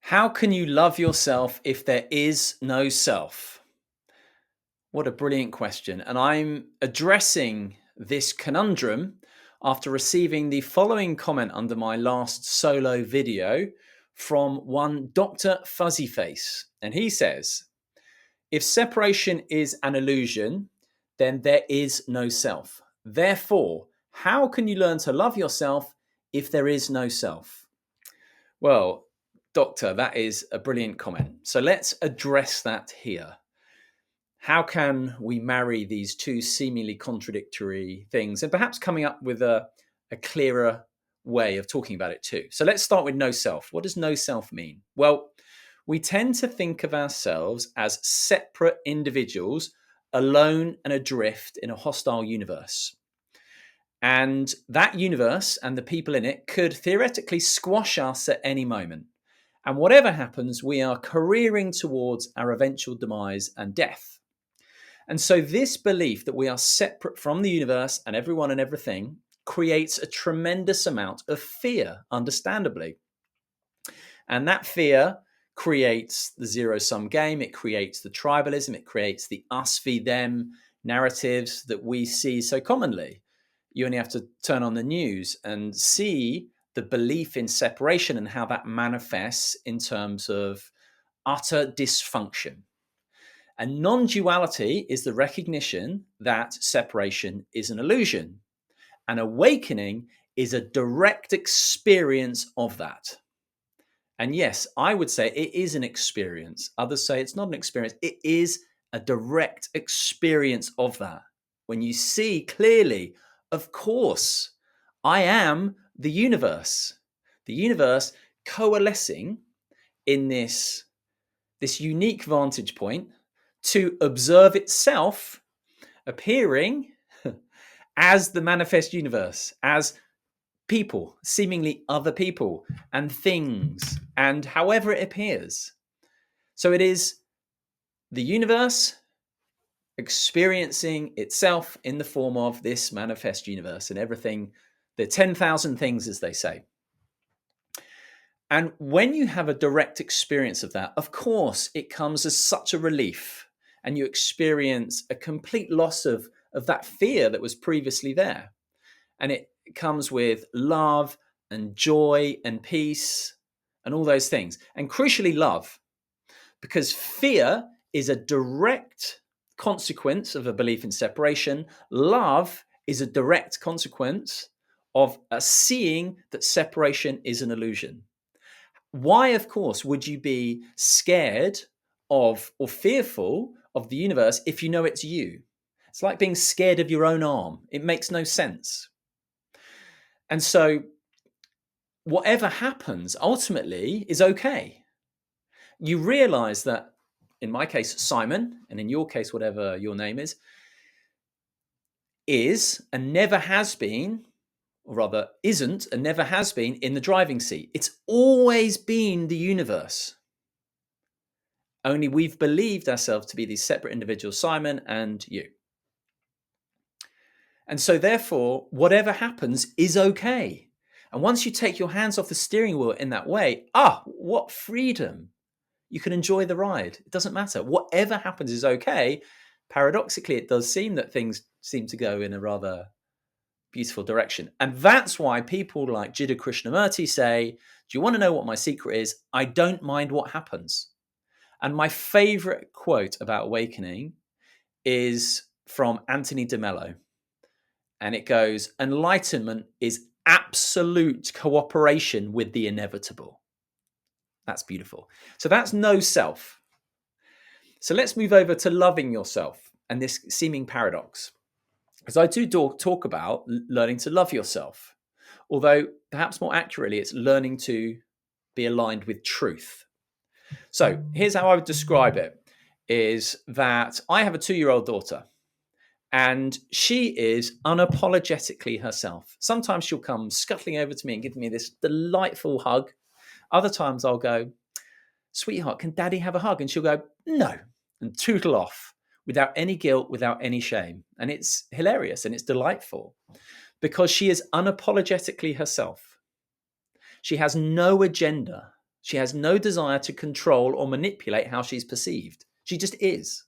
How can you love yourself if there is no self? What a brilliant question. And I'm addressing this conundrum after receiving the following comment under my last solo video from one Dr. Fuzzyface. And he says, if separation is an illusion, then there is no self. Therefore, how can you learn to love yourself if there is no self? Well, Doctor, that is a brilliant comment. So let's address that here. How can we marry these two seemingly contradictory things and perhaps coming up with a clearer way of talking about it too? So let's start with no self. What does no self mean? Well, we tend to think of ourselves as separate individuals, alone and adrift in a hostile universe. And that universe and the people in it could theoretically squash us at any moment. And whatever happens, we are careering towards our eventual demise and death. And so this belief that we are separate from the universe and everyone and everything creates a tremendous amount of fear, understandably. And that fear creates the zero-sum game. It creates the tribalism. It creates the us v them narratives that we see so commonly. You only have to turn on the news and see the belief in separation and how that manifests in terms of utter dysfunction. And non-duality is the recognition that separation is an illusion. And awakening is a direct experience of that. And yes, I would say it is an experience. Others say it's not an experience. It is a direct experience of that. When you see clearly, of course, I am the universe coalescing in this unique vantage point to observe itself appearing as the manifest universe, as people, seemingly other people and things, and however it appears. So it is the universe experiencing itself in the form of this manifest universe and everything, the 10,000 things, as they say. And when you have a direct experience of that, of course, it comes as such a relief and you experience a complete loss of that fear that was previously there. And it comes with love and joy and peace and all those things. And crucially, love, because fear is a direct consequence of a belief in separation. Love is a direct consequence of a seeing that separation is an illusion. Why, of course, would you be scared of or fearful of the universe if you know it's you? It's like being scared of your own arm. It makes no sense. And so whatever happens ultimately is okay. You realize that, in my case, Simon, and in your case, whatever your name is and never has been, or rather isn't and never has been in the driving seat. It's always been the universe. Only we've believed ourselves to be these separate individuals, Simon and you. And so therefore, whatever happens is okay. And once you take your hands off the steering wheel in that way, what freedom. You can enjoy the ride. It doesn't matter. Whatever happens is okay. Paradoxically, it does seem that things seem to go in a rather beautiful direction. And that's why people like Jiddu Krishnamurti say, do you want to know what my secret is? I don't mind what happens. And my favorite quote about awakening is from Anthony de Mello. And it goes, enlightenment is absolute cooperation with the inevitable. That's beautiful. So that's no self. So let's move over to loving yourself and this seeming paradox. Because I do talk about learning to love yourself, although perhaps more accurately, it's learning to be aligned with truth. So here's how I would describe it, is that I have a 2-year-old daughter and she is unapologetically herself. Sometimes she'll come scuttling over to me and give me this delightful hug. Other times I'll go, sweetheart, can daddy have a hug? And she'll go, no, and tootle off without any guilt, without any shame. And it's hilarious and it's delightful because she is unapologetically herself. She has no agenda. She has no desire to control or manipulate how she's perceived. She just is.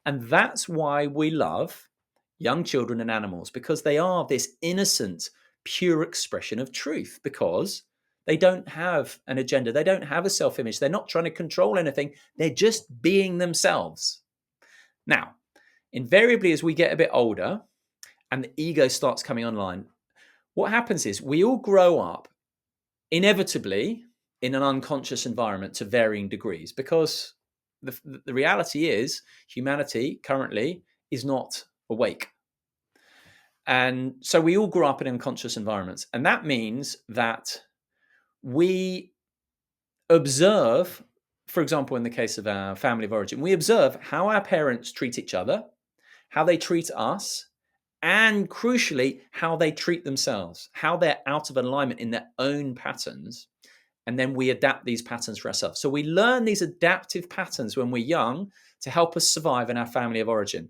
And that's why we love young children and animals, because they are this innocent, pure expression of truth, because they don't have an agenda. They don't have a self-image. They're not trying to control anything. They're just being themselves. Now, invariably, as we get a bit older and the ego starts coming online, what happens is we all grow up inevitably in an unconscious environment to varying degrees, because the reality is humanity currently is not awake. And so we all grew up in unconscious environments. And that means that we observe, for example, in the case of our family of origin, we observe how our parents treat each other, how they treat us, and crucially, how they treat themselves, how they're out of alignment in their own patterns. And then we adapt these patterns for ourselves. So we learn these adaptive patterns when we're young to help us survive in our family of origin.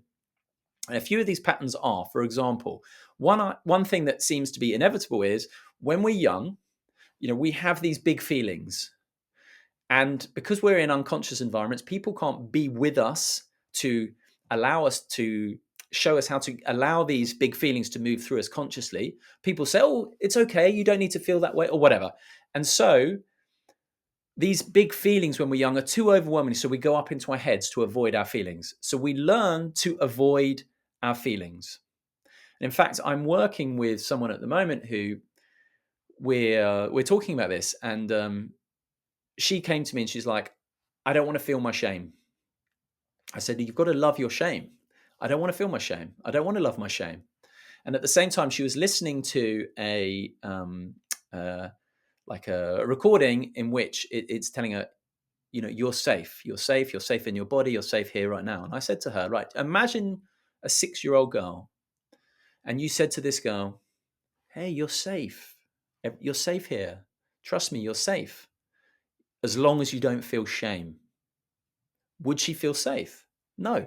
And a few of these patterns are, for example, one thing that seems to be inevitable is when we're young, we have these big feelings. And because we're in unconscious environments, people can't be with us to allow us to show us how to allow these big feelings to move through us consciously. People say, oh, it's okay, you don't need to feel that way or whatever. And so these big feelings when we're young are too overwhelming. So we go up into our heads to avoid our feelings. So we learn to avoid our feelings. And in fact, I'm working with someone at the moment who we're talking about this. And she came to me and she's like, I don't want to feel my shame. I said, you've got to love your shame. I don't want to feel my shame. I don't want to love my shame. And at the same time, she was listening to a recording in which it's telling her, you're safe. You're safe. You're safe in your body. You're safe here right now. And I said to her, right, imagine a 6-year-old girl. And you said to this girl, hey, you're safe. You're safe here. Trust me, you're safe. As long as you don't feel shame. Would she feel safe? No.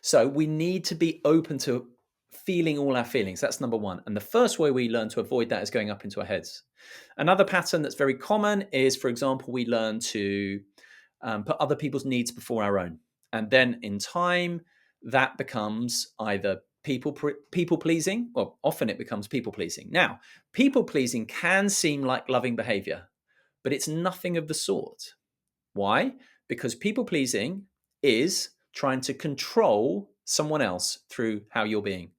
So we need to be open to feeling all our feelings. That's number one. And the first way we learn to avoid that is going up into our heads. Another pattern that's very common is, for example, we learn to put other people's needs before our own. And then in time, that becomes either people pleasing, well, often it becomes people pleasing. Now, people pleasing can seem like loving behavior, but it's nothing of the sort. Why? Because people pleasing is trying to control someone else through how you're being.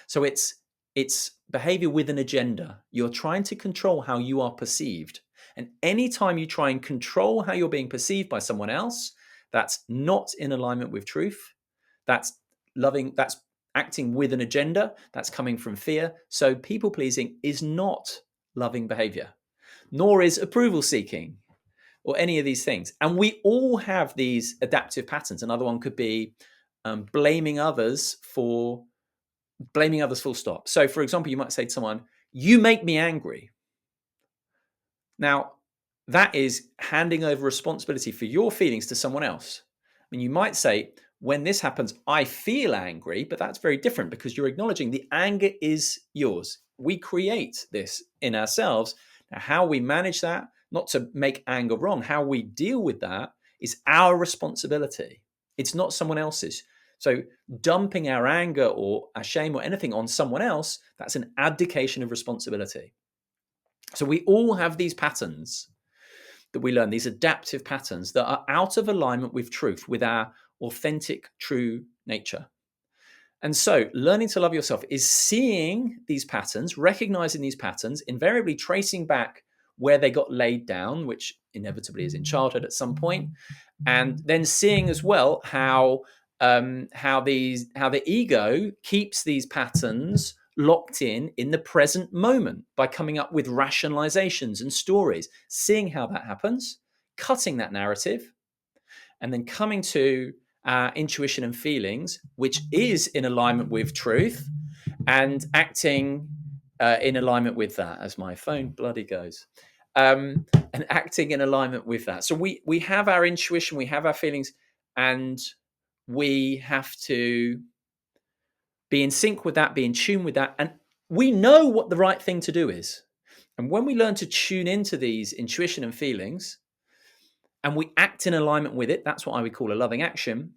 So it's behavior with an agenda. You're trying to control how you are perceived. And anytime you try and control how you're being perceived by someone else, that's not in alignment with truth. That's acting with an agenda. That's coming from fear. So people pleasing is not loving behavior, nor is approval seeking or any of these things. And we all have these adaptive patterns. Another one could be blaming others full stop. So for example, you might say to someone, you make me angry. Now, that is handing over responsibility for your feelings to someone else. I mean, you might say, when this happens, I feel angry, but that's very different because you're acknowledging the anger is yours. We create this in ourselves. Now, how we manage that, not to make anger wrong, how we deal with that is our responsibility. It's not someone else's. So dumping our anger or our shame or anything on someone else, that's an abdication of responsibility. So we all have these patterns that we learn, these adaptive patterns that are out of alignment with truth, with our authentic, true nature. And so learning to love yourself is seeing these patterns, recognizing these patterns, invariably tracing back where they got laid down, which inevitably is in childhood at some point, and then seeing as well how the ego keeps these patterns locked in the present moment by coming up with rationalizations and stories, seeing how that happens, cutting that narrative, and then coming to intuition and feelings, which is in alignment with truth, and acting in alignment with that, as my phone bloody goes, and acting in alignment with that. So we have our intuition, we have our feelings, and we have to be in sync with that, be in tune with that, and we know what the right thing to do is. And when we learn to tune into these intuition and feelings, and we act in alignment with it. That's what I would call a loving action.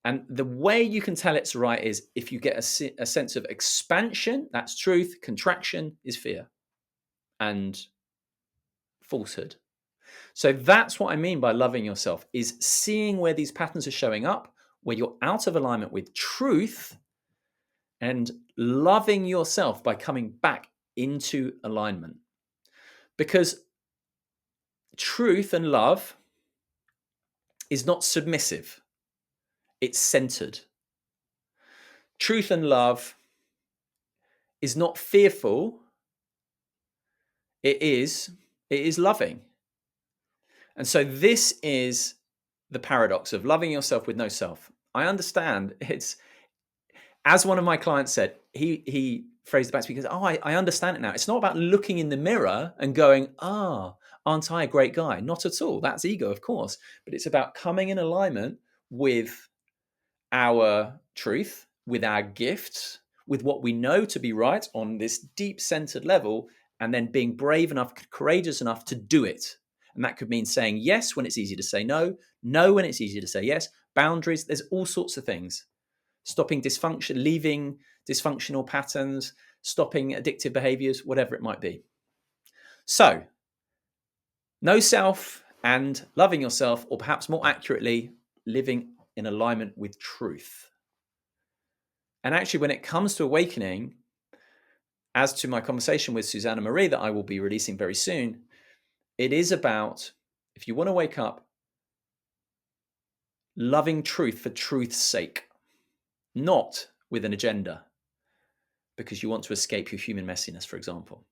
And the way you can tell it's right is if you get a sense of expansion, that's truth, contraction is fear and falsehood. So that's what I mean by loving yourself, is seeing where these patterns are showing up, where you're out of alignment with truth, and loving yourself by coming back into alignment. Because truth and love is not submissive, it's centered. Truth and love is not fearful, it is loving. And so this is the paradox of loving yourself with no self. I understand it's, as one of my clients said, he phrased it back to me because, I understand it now. It's not about looking in the mirror and going, aren't I a great guy? Not at all. That's ego, of course. But it's about coming in alignment with our truth, with our gifts, with what we know to be right on this deep centered level, and then being brave enough, courageous enough to do it. And that could mean saying yes when it's easy to say no, no when it's easy to say yes, boundaries, there's all sorts of things. Stopping dysfunction, leaving dysfunctional patterns, stopping addictive behaviors, whatever it might be. So, no self and loving yourself, or perhaps more accurately, living in alignment with truth. And actually, when it comes to awakening, as to my conversation with Susanna Marie that I will be releasing very soon, it is about, if you want to wake up, loving truth for truth's sake, not with an agenda, because you want to escape your human messiness, for example.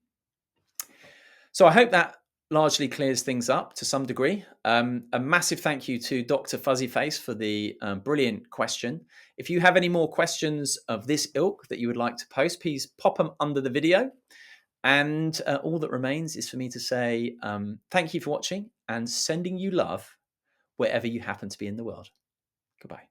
So I hope that largely clears things up to some degree. A massive thank you to Dr. Fuzzyface for the brilliant question. If you have any more questions of this ilk that you would like to post, please pop them under the video. And all that remains is for me to say thank you for watching and sending you love wherever you happen to be in the world. Goodbye.